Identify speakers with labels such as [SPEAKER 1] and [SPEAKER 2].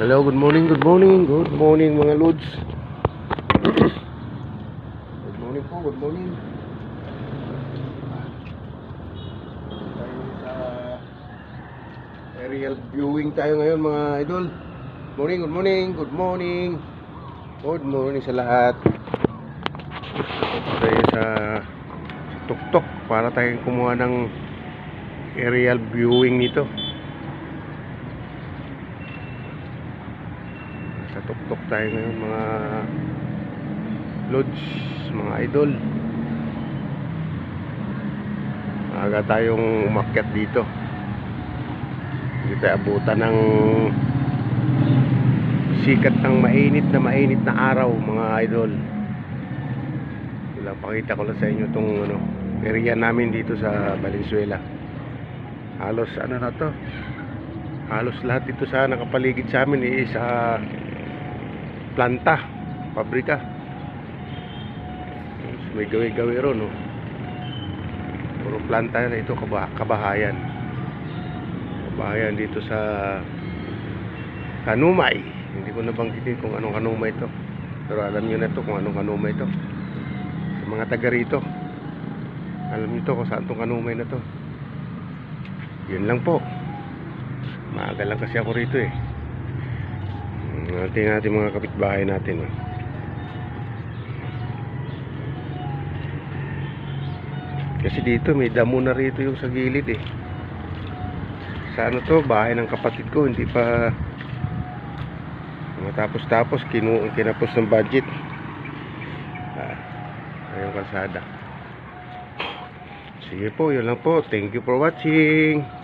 [SPEAKER 1] Hello, good morning, good morning, good morning mga lods. Good morning po, good morning. Tayo sa aerial viewing tayo ngayon mga idol. Morning, good morning, good morning. Good morning sa lahat. Tayo sa tuktok para tayong kumuha ng aerial viewing nito. Sa tuktok tayo ngayon mga lods, mga idol. Aga tayong umakyat dito. Hindi tayo abutan ng sikat ng mainit na araw mga idol. Pakita ko lang sa inyo itong area namin dito sa Valenzuela. Halos na to, halos lahat dito sa nakapaligid sa amin is planta, pabrika. May gawi-gawi ron, puro planta na ito, kabahayan dito sa Kanumay. Hindi ko nabanggitin kung anong Kanumay ito, pero alam nyo na ito kung anong Kanumay ito. Sa mga taga rito, alam nyo to kung saan itong Kanumay na to. Yun lang po. Maaga lang kasi ako rito tingnan natin mga kapitbahay natin. Kasi dito may damo na rito yung sa gilid Sa to, bahay ng kapatid ko, hindi pa matapos kinapos ng budget. Ayun kalsada. Sige po, yun lang po. Thank you for watching.